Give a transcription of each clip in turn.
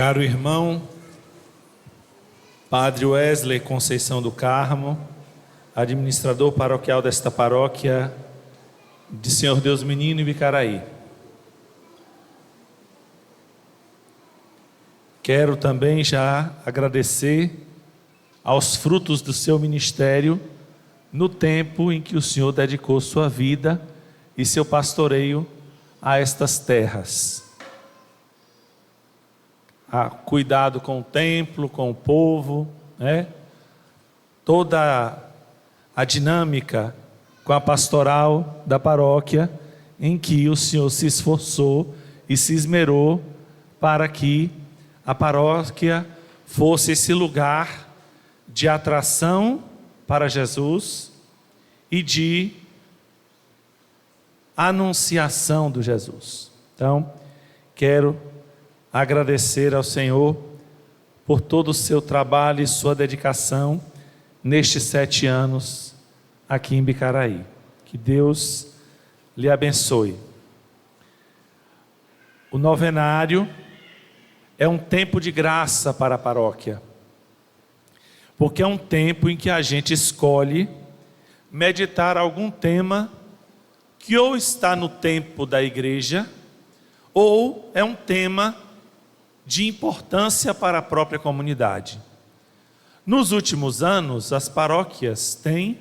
Caro irmão, Padre Wesley Conceição do Carmo, administrador paroquial desta paróquia de Senhor Deus Menino, Ibicaraí. Quero também já agradecer aos frutos do seu ministério no tempo em que o Senhor dedicou sua vida e seu pastoreio a estas terras. Cuidado com o templo, com o povo, toda a dinâmica com a pastoral da paróquia, em que o Senhor se esforçou e se esmerou para que a paróquia fosse esse lugar de atração para Jesus e de anunciação do Jesus. Então, quero agradecer ao Senhor por todo o seu trabalho e sua dedicação nestes 7 anos aqui em Ibicaraí. Que Deus lhe abençoe. O novenário é um tempo de graça para a paróquia, porque é um tempo em que a gente escolhe meditar algum tema que ou está no tempo da igreja, ou é um tema de importância para a própria comunidade. Nos últimos anos, as paróquias têm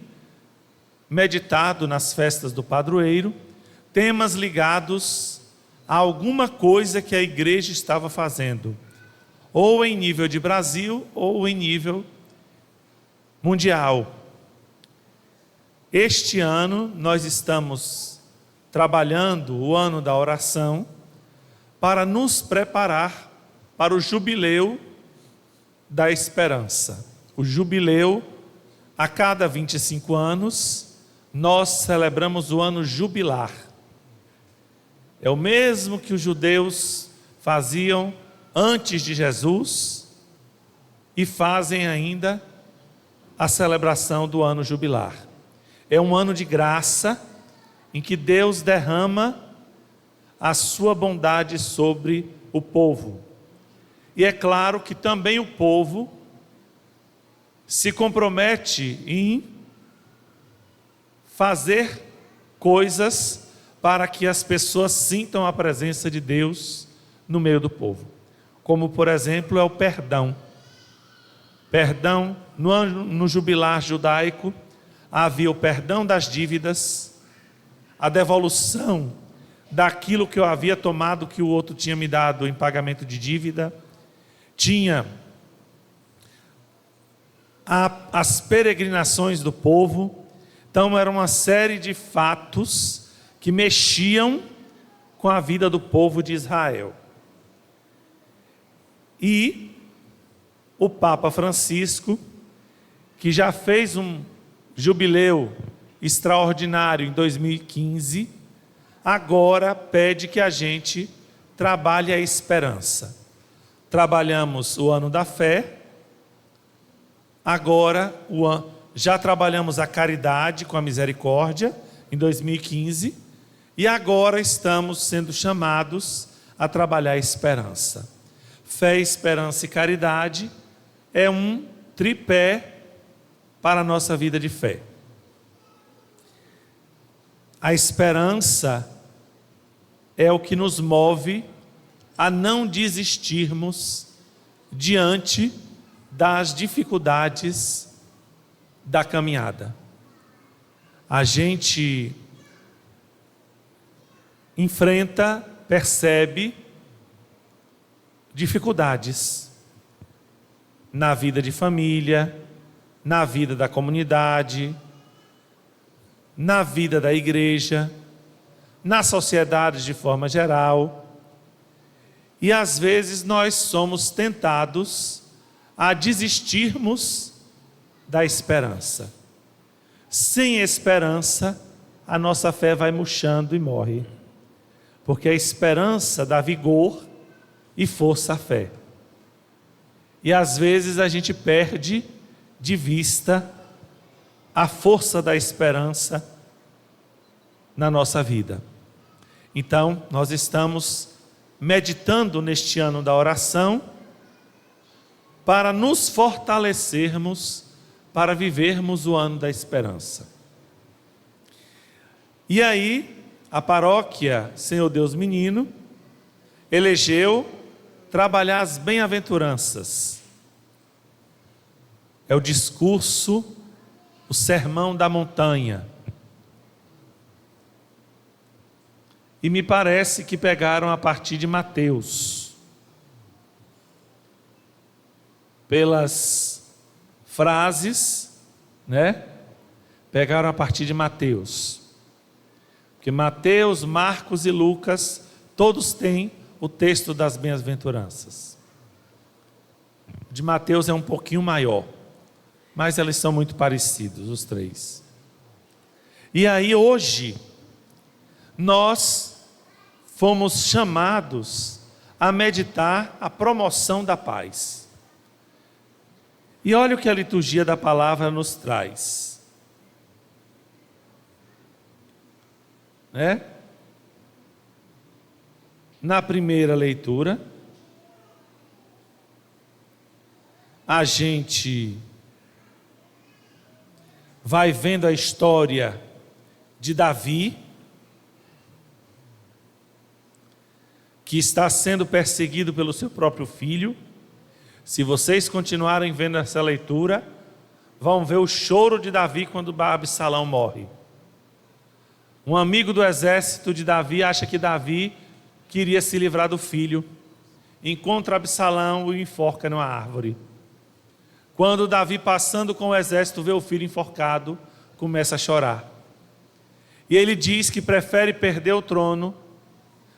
meditado nas festas do padroeiro temas ligados a alguma coisa que a igreja estava fazendo, ou em nível de Brasil, ou em nível mundial. Este ano nós estamos trabalhando o ano da oração para nos preparar para o jubileu da esperança. O jubileu, a cada 25 anos, nós celebramos o ano jubilar. É o mesmo que os judeus faziam antes de Jesus e fazem ainda a celebração do ano jubilar. É um ano de graça em que Deus derrama a sua bondade sobre o povo. E é claro que também o povo se compromete em fazer coisas para que as pessoas sintam a presença de Deus no meio do povo. Como, por exemplo, é o perdão. Perdão, no jubilar judaico, havia o perdão das dívidas, a devolução daquilo que eu havia tomado, que o outro tinha me dado em pagamento de dívida. Tinha as peregrinações do povo. Então era uma série de fatos que mexiam com a vida do povo de Israel. E o Papa Francisco, que já fez um jubileu extraordinário em 2015, agora pede que a gente trabalhe a esperança. Trabalhamos o ano da fé, agora já trabalhamos a caridade com a misericórdia em 2015, e agora estamos sendo chamados a trabalhar a esperança. Fé, esperança e caridade é um tripé para a nossa vida de fé. A esperança é o que nos move a não desistirmos diante das dificuldades da caminhada. A gente enfrenta, percebe dificuldades na vida de família, na vida da comunidade, na vida da igreja, na sociedade de forma geral. E às vezes nós somos tentados a desistirmos da esperança. Sem esperança, a nossa fé vai murchando e morre. Porque a esperança dá vigor e força à fé. E às vezes a gente perde de vista a força da esperança na nossa vida. Então, nós estamos meditando neste ano da oração para nos fortalecermos, para vivermos o ano da esperança. E aí, a paróquia Senhor Deus Menino elegeu trabalhar as bem-aventuranças. É o discurso, o sermão da montanha. E me parece que pegaram a partir de Mateus. Pelas frases, né? Pegaram a partir de Mateus. Porque Mateus, Marcos e Lucas, todos têm o texto das bem-aventuranças. O de Mateus é um pouquinho maior, mas eles são muito parecidos, os três. E aí hoje, nós fomos chamados a meditar a promoção da paz. E olha o que a liturgia da palavra nos traz. Né? Na primeira leitura, a gente vai vendo a história de Davi, que está sendo perseguido pelo seu próprio filho. Se vocês continuarem vendo essa leitura, vão ver o choro de Davi quando Absalão morre. Um amigo do exército de Davi acha que Davi queria se livrar do filho, encontra Absalão e o enforca numa árvore. Quando Davi, passando com o exército, vê o filho enforcado, começa a chorar. E ele diz que prefere perder o trono,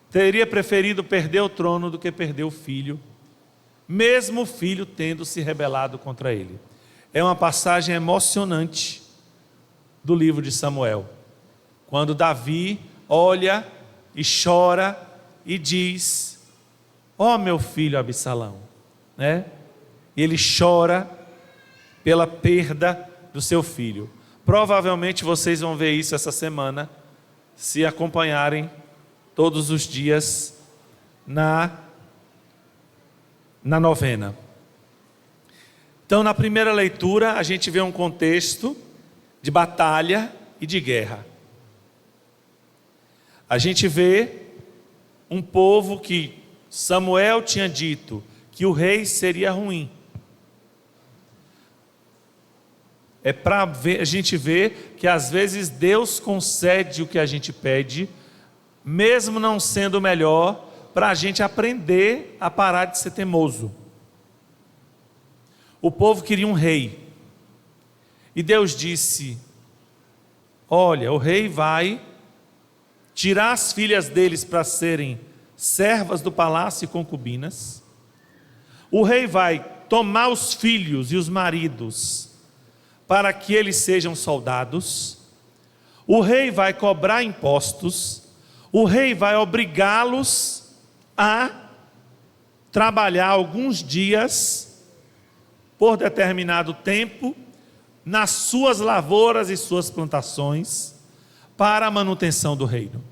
teria preferido perder o trono do que perder o filho, mesmo o filho tendo se rebelado contra ele. É uma passagem emocionante do livro de Samuel, quando Davi olha e chora e diz: ó meu filho Absalão, né? E ele chora pela perda do seu filho. Provavelmente vocês vão ver isso essa semana, se acompanharem todos os dias na novena. Então, na primeira leitura, a gente vê um contexto de batalha e de guerra. A gente vê um povo que Samuel tinha dito que o rei seria ruim. É para a gente ver que às vezes Deus concede o que a gente pede, mesmo não sendo o melhor, para a gente aprender a parar de ser teimoso. O povo queria um rei. E Deus disse: olha, o rei vai tirar as filhas deles para serem servas do palácio e concubinas. O rei vai tomar os filhos e os maridos para que eles sejam soldados. O rei vai cobrar impostos. O rei vai obrigá-los a trabalhar alguns dias por determinado tempo nas suas lavouras e suas plantações para a manutenção do reino.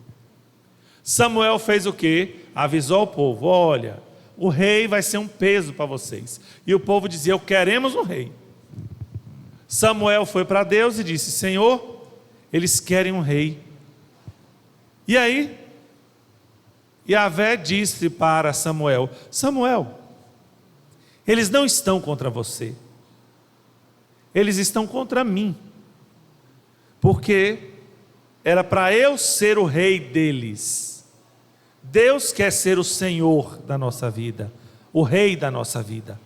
Samuel fez o quê? Avisou o povo: olha, o rei vai ser um peso para vocês. E o povo dizia: queremos um rei. Samuel foi para Deus e disse: Senhor, eles querem um rei. E aí, Yahvé disse para Samuel: Samuel, eles não estão contra você, eles estão contra mim, porque era para eu ser o rei deles. Deus quer ser o Senhor da nossa vida, o rei da nossa vida.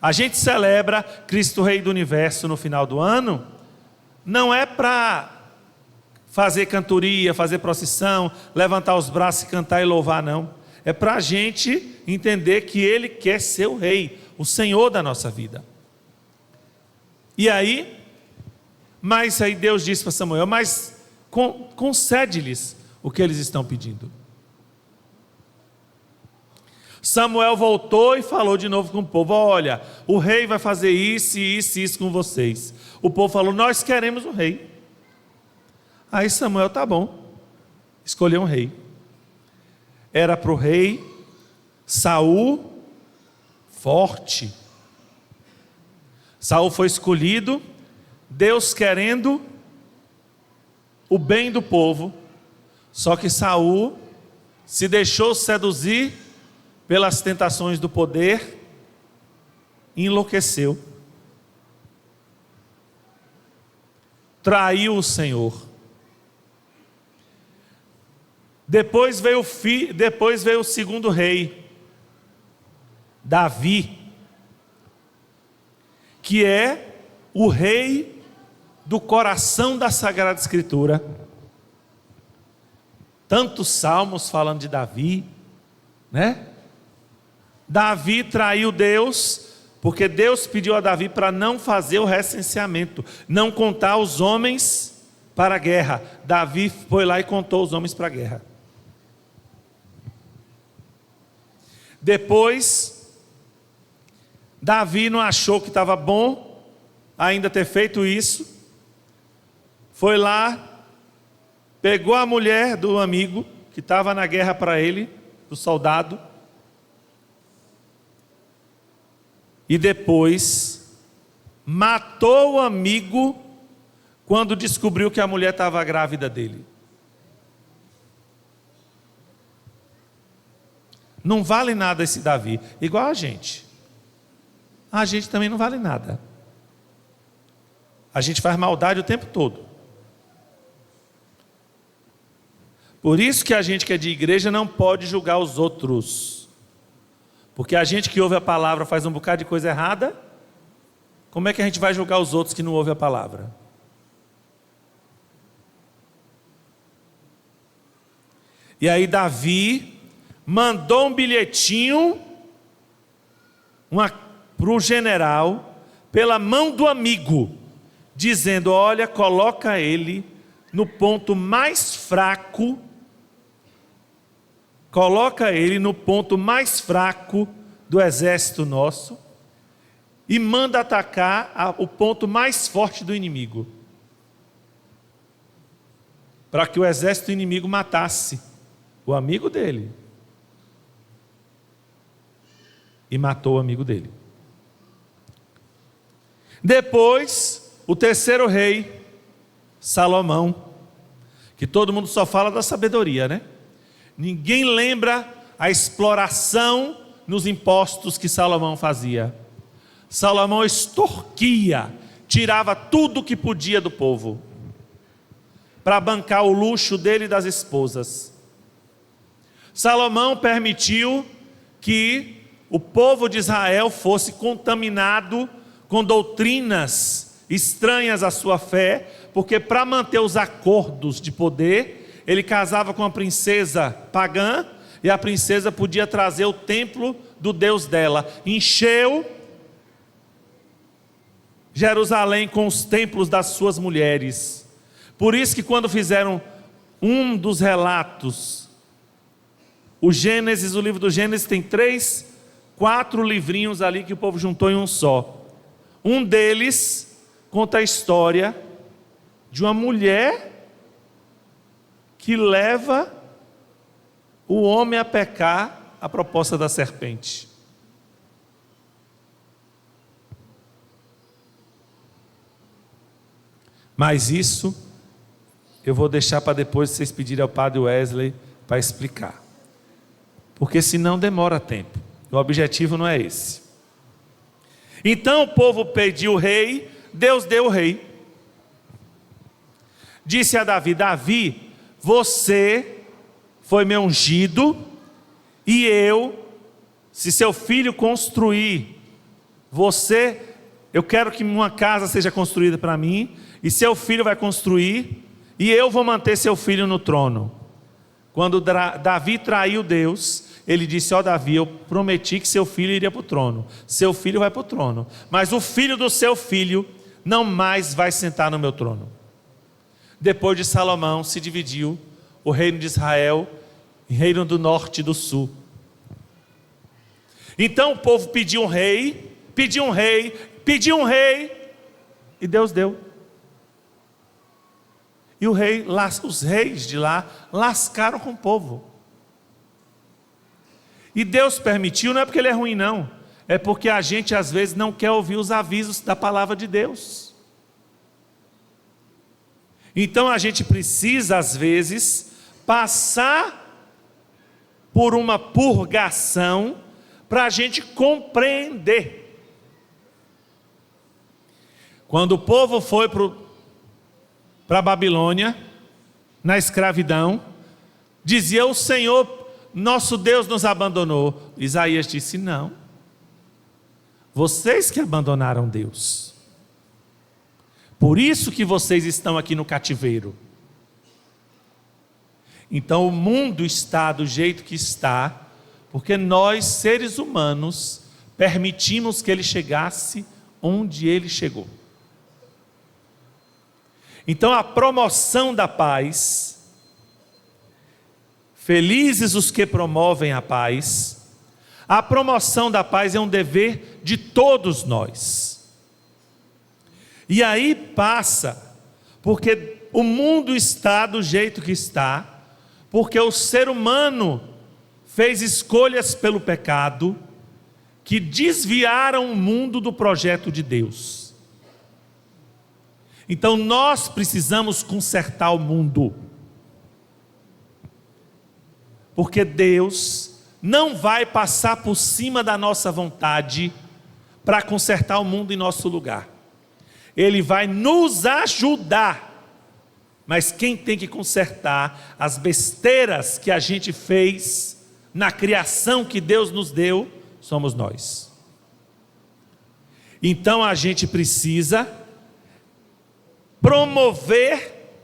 A gente celebra Cristo Rei do Universo no final do ano, não é para fazer cantoria, fazer procissão, levantar os braços e cantar e louvar, não. É para a gente entender que Ele quer ser o Rei, o Senhor da nossa vida. E aí, mas aí Deus disse para Samuel: mas concede-lhes o que eles estão pedindo. Samuel voltou e falou de novo com o povo: olha, o rei vai fazer isso, isso e isso com vocês. O povo falou: nós queremos um rei. Aí Samuel: tá bom, escolheu um rei. Era para o rei Saul, forte, Saul foi escolhido, Deus querendo o bem do povo, só que Saul se deixou seduzir pelas tentações do poder e enlouqueceu. Traiu o Senhor. Depois veio o segundo rei, Davi, que é o rei do coração da Sagrada Escritura. Tantos salmos falando de Davi, né? Davi traiu Deus, porque Deus pediu a Davi para não fazer o recenseamento, não contar os homens para a guerra. Davi foi lá e contou os homens para a guerra. Depois, Davi não achou que estava bom ainda ter feito isso, foi lá, pegou a mulher do amigo que estava na guerra para ele, do soldado, e depois matou o amigo quando descobriu que a mulher estava grávida dele. Não vale nada esse Davi, igual a gente. A gente também não vale nada. A gente faz maldade o tempo todo. Por isso que a gente que é de igreja não pode julgar os outros. Porque a gente que ouve a palavra faz um bocado de coisa errada. Como é que a gente vai julgar os outros que não ouvem a palavra? E aí Davi mandou um bilhetinho para o general, pela mão do amigo, dizendo: olha, coloca ele no ponto mais fraco, do exército nosso, e manda atacar o ponto mais forte do inimigo, para que o exército inimigo matasse o amigo dele. E matou o amigo dele. Depois, o terceiro rei, Salomão, que todo mundo só fala da sabedoria, né? Ninguém lembra a exploração nos impostos que Salomão fazia. Salomão extorquia, tirava tudo que podia do povo, para bancar o luxo dele e das esposas. Salomão permitiu que o povo de Israel fosse contaminado com doutrinas estranhas à sua fé, porque para manter os acordos de poder, ele casava com uma princesa pagã, e a princesa podia trazer o templo do Deus dela. Encheu Jerusalém com os templos das suas mulheres. Por isso que quando fizeram um dos relatos, o livro do Gênesis tem 4 livrinhos ali que o povo juntou em um só. Um deles conta a história de uma mulher que leva o homem a pecar à proposta da serpente. Mas isso eu vou deixar para depois vocês pedirem ao padre Wesley para explicar, porque senão demora tempo. O objetivo não é esse. Então o povo pediu o rei, Deus deu o rei. Disse a Davi: Davi, você foi meu ungido, e se seu filho construir, eu quero que uma casa seja construída para mim, e seu filho vai construir, e eu vou manter seu filho no trono. Quando Davi traiu Deus, ele disse: ó Davi, eu prometi que seu filho iria para o trono, seu filho vai para o trono, mas o filho do seu filho não mais vai sentar no meu trono. Depois de Salomão, se dividiu o reino de Israel em reino do norte e do sul. Então o povo pediu um rei, e Deus deu. E os reis de lá lascaram com o povo. E Deus permitiu, não é porque ele é ruim não, é porque a gente às vezes não quer ouvir os avisos da palavra de Deus. Então a gente precisa às vezes passar por uma purgação para a gente compreender. Quando o povo foi para a Babilônia, na escravidão, dizia: o Senhor, nosso Deus, nos abandonou. Isaías disse: não, vocês que abandonaram Deus. Por isso que vocês estão aqui no cativeiro. Então o mundo está do jeito que está, porque nós, seres humanos, permitimos que ele chegasse onde ele chegou. Então a promoção da paz, felizes os que promovem a paz, a promoção da paz é um dever de todos nós. E aí passa, porque o mundo está do jeito que está, porque o ser humano fez escolhas pelo pecado, que desviaram o mundo do projeto de Deus. Então nós precisamos consertar o mundo, porque Deus não vai passar por cima da nossa vontade para consertar o mundo em nosso lugar. Ele vai nos ajudar, mas quem tem que consertar as besteiras que a gente fez na criação que Deus nos deu, somos nós. Então a gente precisa promover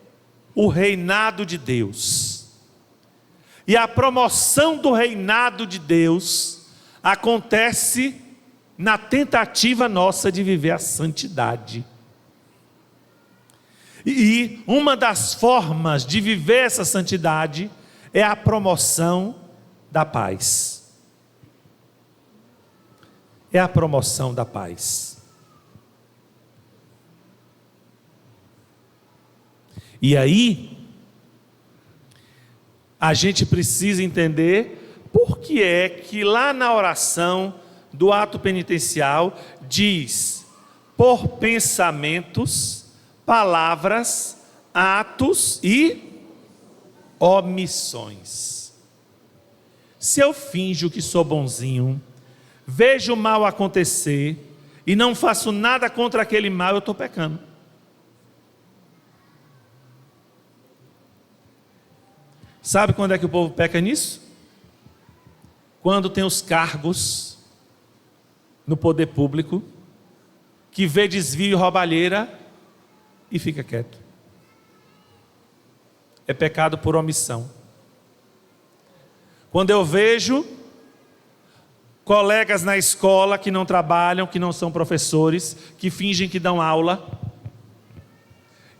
o reinado de Deus. E a promoção do reinado de Deus acontece na tentativa nossa de viver a santidade. E uma das formas de viver essa santidade é a promoção da paz. É a promoção da paz. E aí, a gente precisa entender por que é que lá na oração do ato penitencial diz: por pensamentos, palavras, atos e omissões. Se eu finjo que sou bonzinho, vejo o mal acontecer e não faço nada contra aquele mal, eu estou pecando. Sabe quando é que o povo peca nisso? Quando tem os cargos no poder público, que vê desvio e roubalheira e fica quieto. É pecado por omissão. Quando eu vejo colegas na escola que não trabalham, que não são professores, que fingem que dão aula,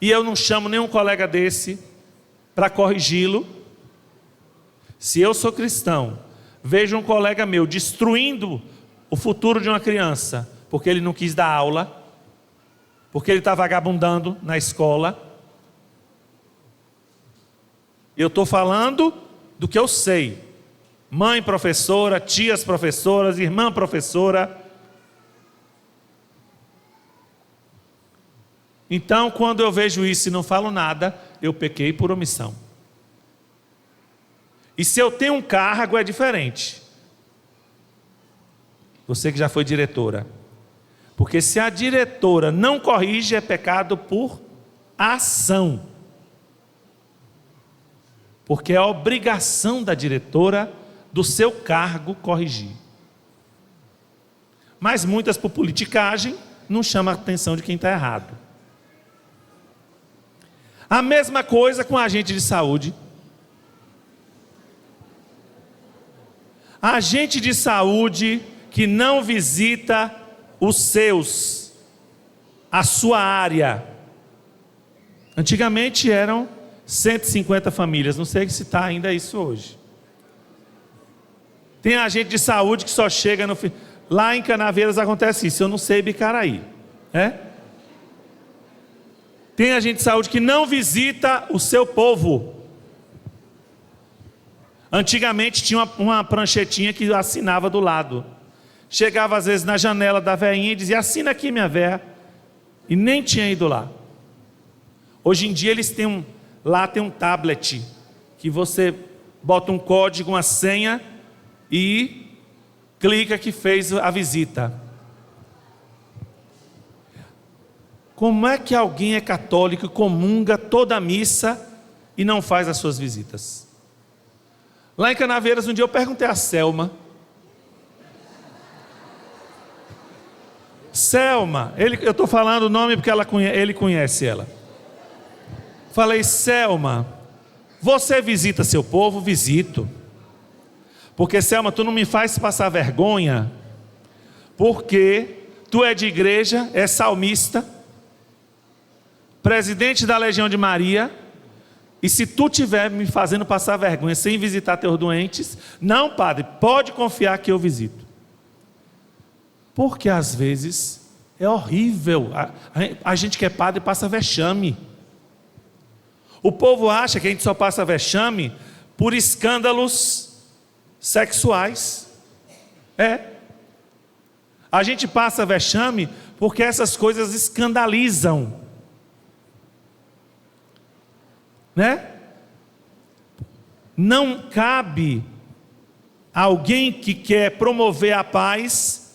e eu não chamo nenhum colega desse para corrigi-lo. Se eu sou cristão, vejo um colega meu destruindo o futuro de uma criança, porque ele não quis dar aula, porque ele está vagabundando na escola, eu estou falando do que eu sei. Mãe professora, tias professoras, irmã professora. Então, quando eu vejo isso e não falo nada, eu pequei por omissão. E se eu tenho um cargo, é diferente. Você que já foi diretora. Porque se a diretora não corrige, é pecado por ação. Porque é a obrigação da diretora, do seu cargo, corrigir. Mas muitas, por politicagem, não chamam a atenção de quem está errado. A mesma coisa com a agente de saúde. Agente de saúde que não visita os seus, a sua área. Antigamente eram 150 famílias, não sei se está ainda isso hoje. Tem agente de saúde que só chega no fim. Lá em Canaveiras acontece isso, eu não sei Bicaraí. Tem agente de saúde que não visita o seu povo. Antigamente tinha uma pranchetinha que assinava do lado. chegava às vezes na janela da velhinha e dizia: assina aqui, minha véia, e nem tinha ido lá. Hoje em dia eles têm lá tem um tablet, que você bota um código, uma senha, e clica que fez a visita. Como é que alguém é católico e comunga toda a missa e não faz as suas visitas? Lá em Canaveiras, um dia eu perguntei a Selma. Selma, eu estou falando o nome porque ele conhece ela. Falei: Selma, você visita seu povo? Visito. Porque, Selma, tu não me faz passar vergonha, porque tu é de igreja, é salmista, presidente da Legião de Maria, e se tu estiver me fazendo passar vergonha sem visitar teus doentes, não, padre, pode confiar que eu visito. Porque às vezes é horrível, a gente que é padre passa vexame. O povo acha que a gente só passa vexame por escândalos sexuais. A gente passa vexame porque essas coisas escandalizam, né? Não cabe a alguém que quer promover a paz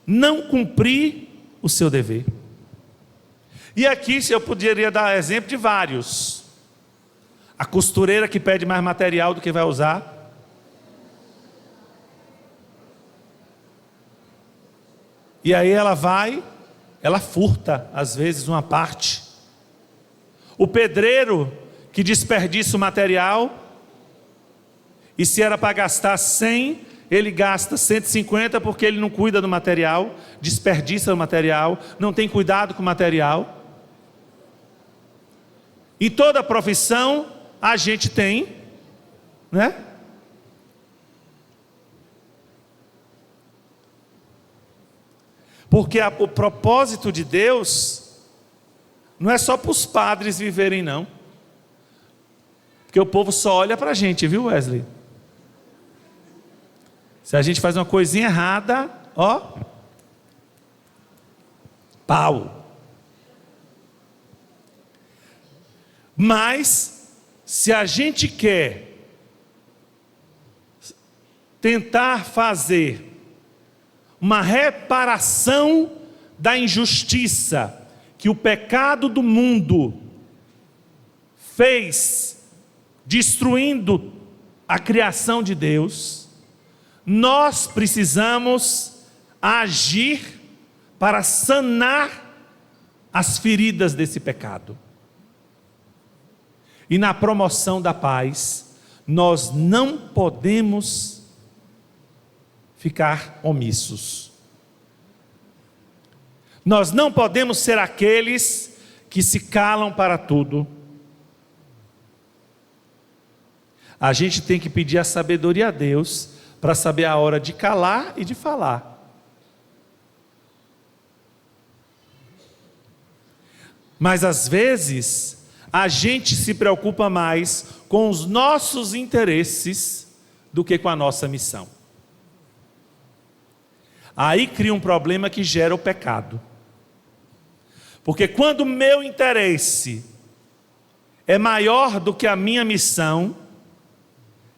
não cumprir o seu dever. E aqui eu poderia dar exemplo de vários. A costureira que pede mais material do que vai usar. E aí ela furta às vezes uma parte. O pedreiro que desperdiça o material, e se era para gastar 100, ele gasta 150 porque ele não cuida do material, desperdiça o material, não tem cuidado com o material. Em toda profissão a gente tem, né? Porque o propósito de Deus não é só para os padres viverem, não. Porque o povo só olha para a gente, viu, Wesley? Se a gente faz uma coisinha errada, ó, pau. Mas, se a gente quer tentar fazer uma reparação da injustiça que o pecado do mundo fez, destruindo a criação de Deus, nós precisamos agir para sanar as feridas desse pecado. E na promoção da paz, nós não podemos ficar omissos. Nós não podemos ser aqueles que se calam para tudo. A gente tem que pedir a sabedoria a Deus para saber a hora de calar e de falar. Mas às vezes a gente se preocupa mais com os nossos interesses do que com a nossa missão. Aí cria um problema que gera o pecado. Porque quando o meu interesse é maior do que a minha missão,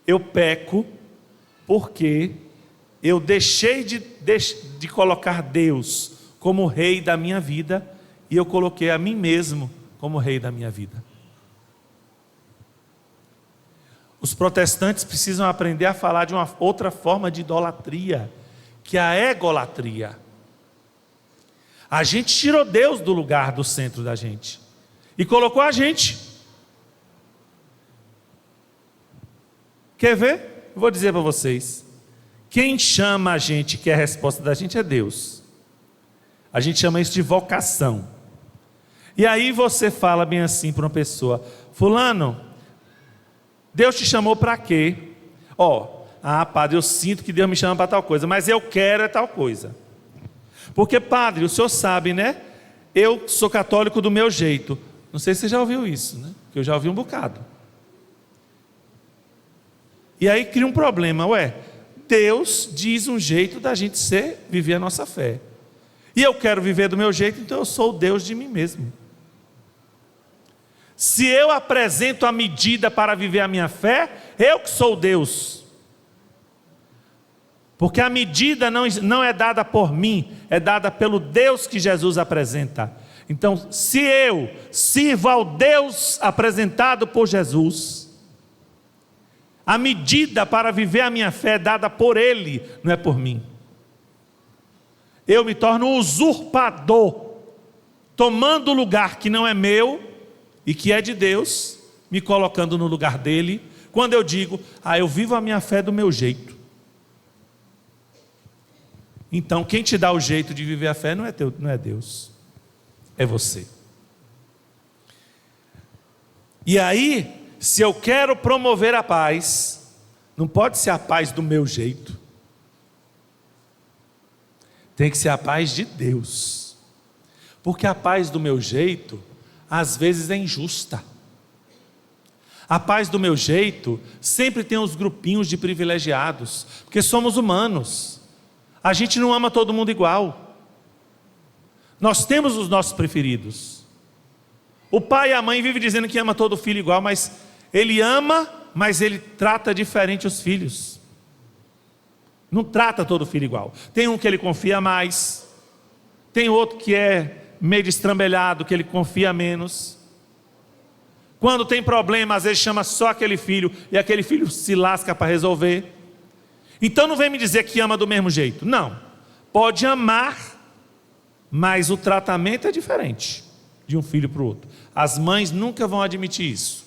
eu peco, porque eu deixei de colocar Deus como rei da minha vida, e eu coloquei a mim mesmo como rei da minha vida. Os protestantes precisam aprender a falar de uma outra forma de idolatria, que é a egolatria. A gente tirou Deus do lugar do centro da gente e colocou a gente. Quer ver? Eu vou dizer para vocês. Quem chama a gente, que é a resposta da gente, é Deus. A gente chama isso de vocação. E aí você fala bem assim para uma pessoa: fulano, Deus te chamou para quê? Padre, eu sinto que Deus me chama para tal coisa, mas eu quero é tal coisa. Porque, padre, o senhor sabe, né? Eu sou católico do meu jeito. Não sei se você já ouviu isso, né? Porque eu já ouvi um bocado. E aí cria um problema, Deus diz um jeito da gente viver a nossa fé. E eu quero viver do meu jeito, então eu sou o Deus de mim mesmo. Se eu apresento a medida para viver a minha fé, eu que sou Deus. Porque a medida não é dada por mim, é dada pelo Deus que Jesus apresenta. Então, se eu sirvo ao Deus apresentado por Jesus, a medida para viver a minha fé é dada por Ele, não é por mim. Eu me torno um usurpador, tomando o lugar que não é meu e que é de Deus, me colocando no lugar dele, quando eu digo, eu vivo a minha fé do meu jeito. Então, quem te dá o jeito de viver a fé não é Deus, é você. E aí, se eu quero promover a paz, não pode ser a paz do meu jeito, tem que ser a paz de Deus, porque a paz do meu jeito, às vezes é injusta. A paz do meu jeito sempre tem os grupinhos de privilegiados, porque somos humanos, a gente não ama todo mundo igual, nós temos os nossos preferidos. O pai e a mãe vivem dizendo que ama todo filho igual, mas ele ama, mas ele trata diferente os filhos. Não trata todo filho igual. Tem um que ele confia mais, tem outro que é meio destrambelhado, que ele confia menos. Quando tem problema, às vezes chama só aquele filho, e aquele filho se lasca para resolver. Então não vem me dizer que ama do mesmo jeito. Não, pode amar, mas o tratamento é diferente de um filho para o outro. As mães nunca vão admitir isso.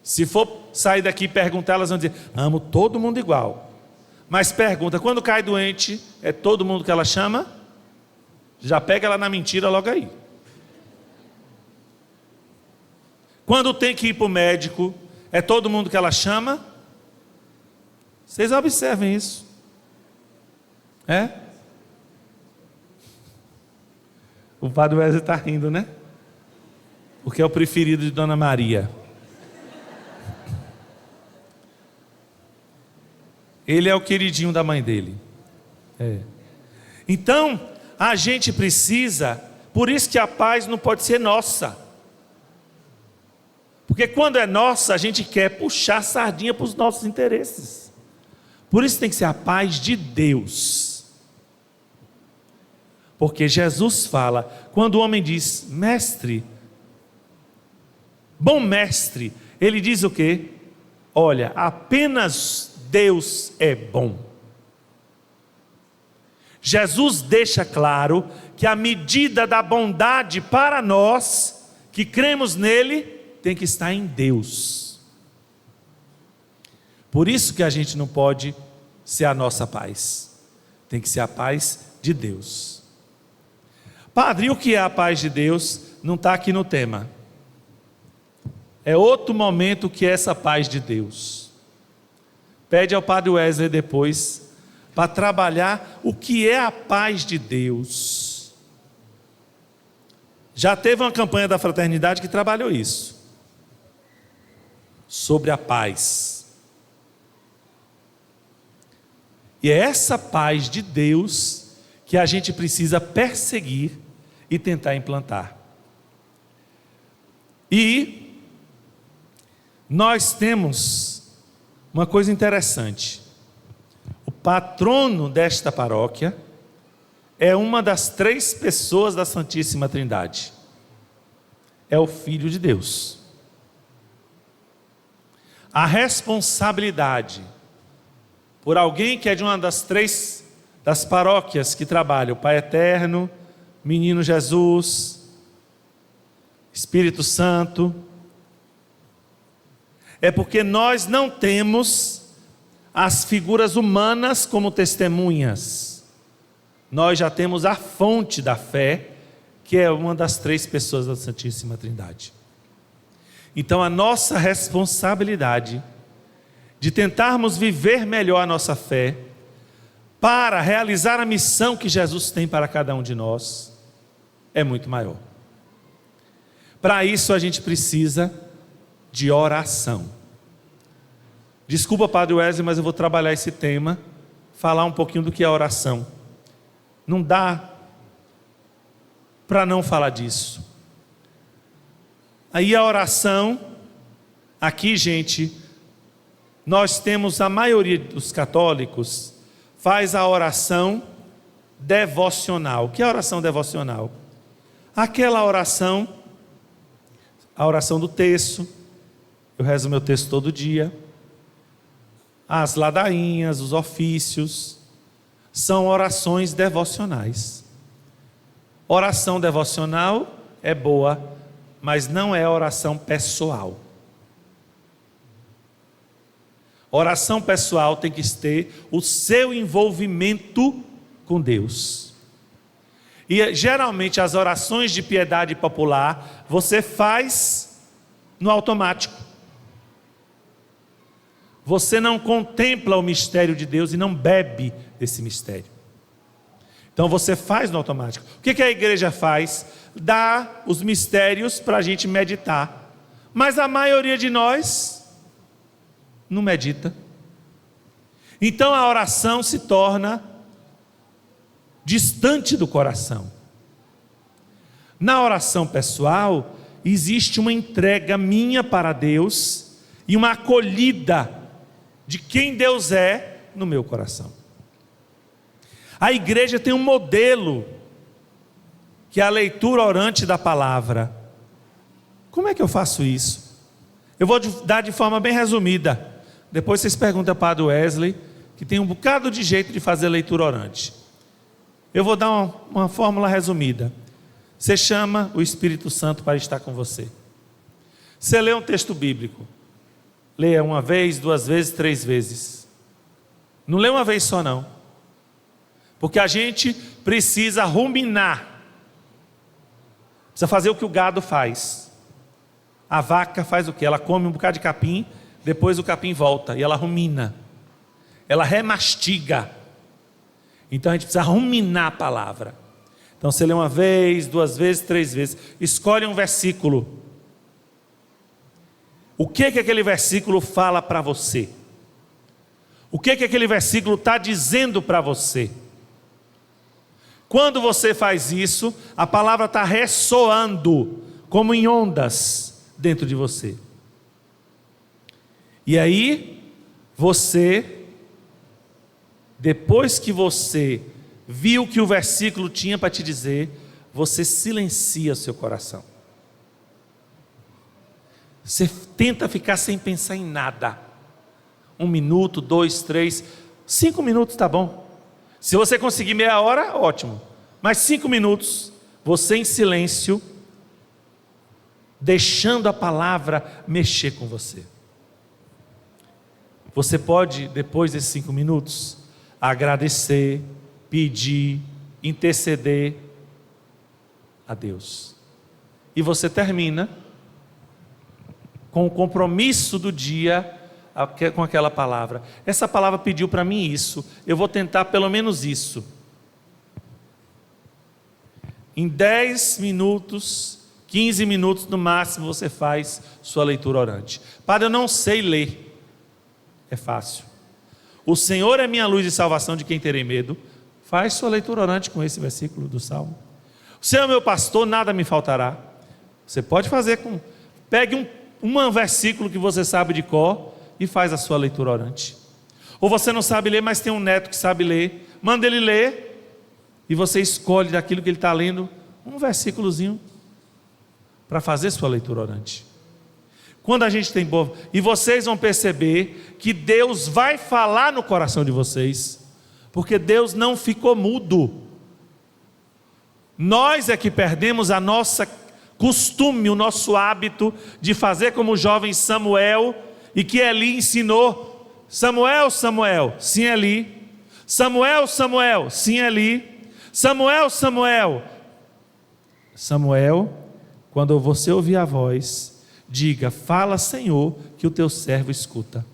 Se for sair daqui e perguntar, elas vão dizer, amo todo mundo igual. Mas pergunta, quando cai doente, é todo mundo que ela chama? Já pega ela na mentira logo aí. Quando tem que ir para o médico, é todo mundo que ela chama? Vocês observem isso. É? O padre Wesley está rindo, né? Porque é o preferido de Dona Maria. Ele é o queridinho da mãe dele. Então, a gente precisa, por isso que a paz não pode ser nossa. Porque quando é nossa, a gente quer puxar a sardinha para os nossos interesses. Por isso tem que ser a paz de Deus. Porque Jesus fala, quando o homem diz, mestre, bom mestre, ele diz o quê? Olha, apenas Deus é bom. Jesus deixa claro que a medida da bondade para nós, que cremos nele, tem que estar em Deus. Por isso que a gente não pode ser a nossa paz, tem que ser a paz de Deus. Padre, e o que é a paz de Deus? Não está aqui no tema. É outro momento que é essa paz de Deus. Pede ao padre Wesley depois, para trabalhar o que é a paz de Deus. Já teve uma campanha da fraternidade que trabalhou isso, sobre a paz. E é essa paz de Deus que a gente precisa perseguir e tentar implantar. E nós temos uma coisa interessante. O patrono desta paróquia é uma das 3 pessoas da Santíssima Trindade. É o Filho de Deus. A responsabilidade por alguém que é de uma das 3 das paróquias que trabalha, o Pai Eterno, Menino Jesus, Espírito Santo, é porque nós não temos as figuras humanas como testemunhas. Nós já temos a fonte da fé, que é uma das 3 pessoas da Santíssima Trindade. Então a nossa responsabilidade de tentarmos viver melhor a nossa fé, para realizar a missão que Jesus tem para cada um de nós, é muito maior. Para isso a gente precisa de oração. Desculpa, Padre Wesley, mas eu vou trabalhar esse tema, falar um pouquinho do que é oração. Não dá para não falar disso. Aí a oração, aqui, gente, nós temos, a maioria dos católicos faz a oração devocional. O que é a oração devocional? Aquela oração, a oração do terço, eu rezo meu texto todo dia, as ladainhas, os ofícios, são orações devocionais. Oração devocional é boa, mas não é oração pessoal. Oração pessoal tem que ter o seu envolvimento com Deus. E geralmente as orações de piedade popular você faz no automático. Você não contempla o mistério de Deus e não bebe desse mistério. Então você faz no automático. O que a igreja faz? Dá os mistérios para a gente meditar. Mas a maioria de nós não medita. Então a oração se torna distante do coração. Na oração pessoal, existe uma entrega minha para Deus e uma acolhida de quem Deus é no meu coração. A igreja tem um modelo, que é a leitura orante da palavra. Como é que eu faço isso? Eu vou dar de forma bem resumida. Depois vocês perguntam ao Padre Wesley, que tem um bocado de jeito de fazer leitura orante. Eu vou dar uma fórmula resumida. Você chama o Espírito Santo para estar com você. Você lê um texto bíblico. Leia uma vez, 2 vezes, 3 vezes. Não lê uma vez só não. Porque a gente precisa ruminar. Precisa fazer o que o gado faz. A vaca faz o quê? Ela come um bocado de capim, depois o capim volta e ela rumina. Ela remastiga. Então a gente precisa ruminar a palavra. Então você lê uma vez, 2 vezes, 3 vezes. Escolhe um versículo. O que aquele versículo fala para você? O que aquele versículo está dizendo para você? Quando você faz isso, a palavra está ressoando como em ondas dentro de você. E aí, você, depois que você viu o que o versículo tinha para te dizer, você silencia seu coração. Você tenta ficar sem pensar em nada. 1 minuto, 2, 3, 5 minutos está bom. Se você conseguir meia hora, ótimo. Mas 5 minutos, você em silêncio, deixando a palavra mexer com você. Você pode, depois desses 5 minutos, agradecer, pedir, interceder a Deus. E você termina com o compromisso do dia com aquela palavra. Essa palavra pediu para mim isso, eu vou tentar pelo menos isso. Em 10 minutos, 15 minutos no máximo você faz sua leitura orante. Padre, eu não sei ler. É fácil. O Senhor é minha luz de salvação, de quem terei medo. Faz sua leitura orante com esse versículo do Salmo. O Senhor é meu pastor, nada me faltará. Você pode fazer com... Pegue um versículo que você sabe de cor e faz a sua leitura orante. Ou você não sabe ler, mas tem um neto que sabe ler. Manda ele ler e você escolhe daquilo que ele está lendo um versículozinho para fazer sua leitura orante. Quando a gente tem boa... E vocês vão perceber que Deus vai falar no coração de vocês, porque Deus não ficou mudo. Nós é que perdemos a nossa costume, o nosso hábito de fazer como o jovem Samuel, e que Eli ensinou: Samuel, Samuel, sim Eli. Samuel, Samuel, sim Eli. Samuel, Samuel. Samuel, quando você ouvir a voz, diga: fala, Senhor, que o teu servo escuta.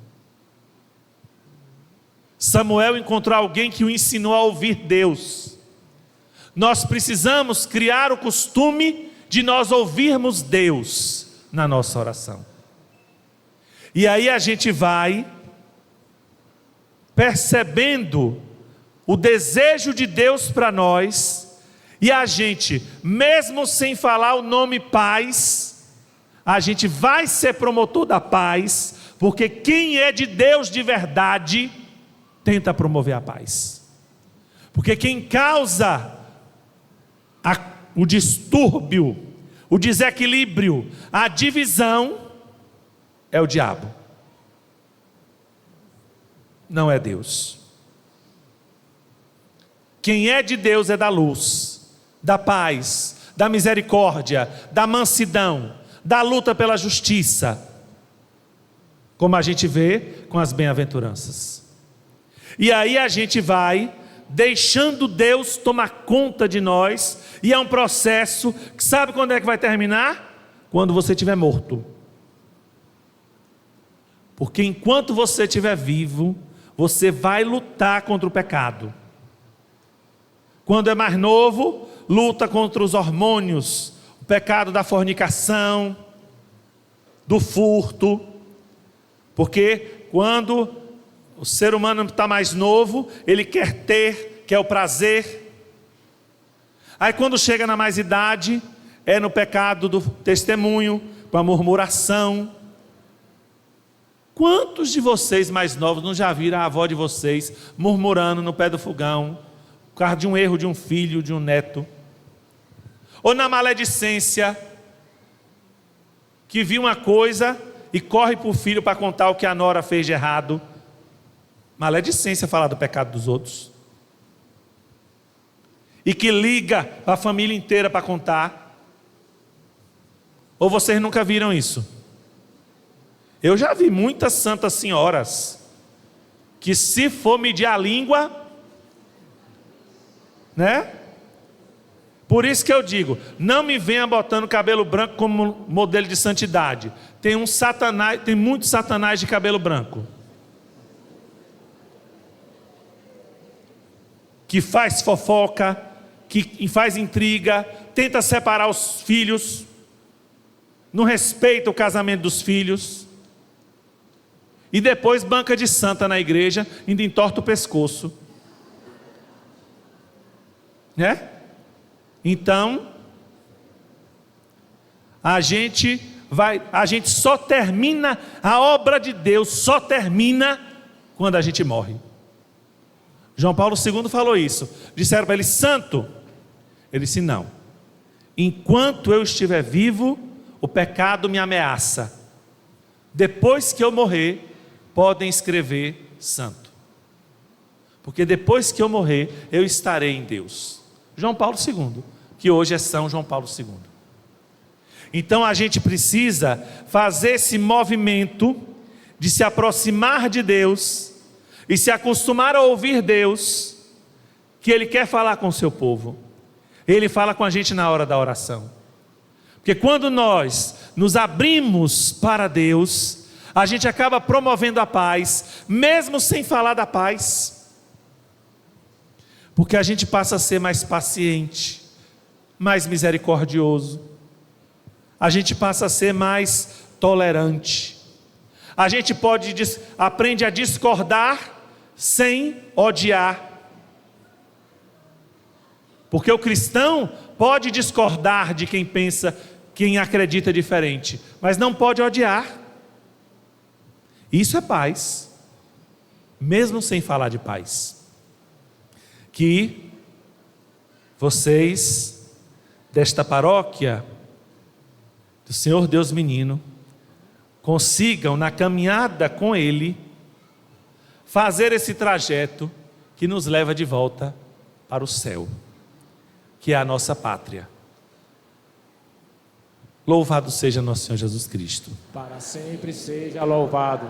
Samuel encontrou alguém que o ensinou a ouvir Deus. Nós precisamos criar o costume de nós ouvirmos Deus na nossa oração. E aí a gente vai percebendo o desejo de Deus para nós, e a gente, mesmo sem falar o nome paz, a gente vai ser promotor da paz, porque quem é de Deus de verdade, tenta promover a paz. Porque quem causa o distúrbio, o desequilíbrio, a divisão, é o diabo. Não é Deus. Quem é de Deus é da luz, da paz, da misericórdia, da mansidão, da luta pela justiça, como a gente vê com as bem-aventuranças. E aí a gente vai deixando Deus tomar conta de nós, e é um processo que sabe quando é que vai terminar? Quando você estiver morto. Porque enquanto você estiver vivo, você vai lutar contra o pecado. Quando é mais novo, luta contra os hormônios, o pecado da fornicação, do furto, porque quando o ser humano está mais novo, ele quer o prazer. Aí quando chega na mais idade, é no pecado do testemunho, com a murmuração. Quantos de vocês mais novos não já viram a avó de vocês murmurando no pé do fogão, por causa de um erro de um filho, de um neto? Ou na maledicência, que viu uma coisa e corre para o filho para contar o que a nora fez de errado. Maledicência, falar do pecado dos outros. E que liga a família inteira para contar. Ou vocês nunca viram isso? Eu já vi muitas santas senhoras que, se for medir a língua, né? Por isso que eu digo, não me venha botando cabelo branco como modelo de santidade. Tem muito satanás de cabelo branco, que faz fofoca, que faz intriga, tenta separar os filhos, não respeita o casamento dos filhos, e depois banca de santa na igreja, ainda entorta o pescoço, né? Então, a gente só termina, a obra de Deus só termina quando a gente morre. João Paulo II falou isso. Disseram para ele: santo. Ele disse: não, enquanto eu estiver vivo, o pecado me ameaça. Depois que eu morrer, podem escrever santo, porque depois que eu morrer, eu estarei em Deus. João Paulo II, que hoje é São João Paulo II. Então a gente precisa fazer esse movimento de se aproximar de Deus e se acostumar a ouvir Deus, que Ele quer falar com o seu povo. Ele fala com a gente na hora da oração. Porque quando nós nos abrimos para Deus, a gente acaba promovendo a paz, mesmo sem falar da paz. Porque a gente passa a ser mais paciente, mais misericordioso. A gente passa a ser mais tolerante. A gente aprende a discordar sem odiar. Porque o cristão pode discordar de quem pensa, quem acredita diferente, mas não pode odiar. Isso é paz, mesmo sem falar de paz. Que vocês desta paróquia do Senhor Deus Menino consigam, na caminhada com Ele, fazer esse trajeto que nos leva de volta para o céu, que é a nossa pátria. Louvado seja nosso Senhor Jesus Cristo. Para sempre seja louvado.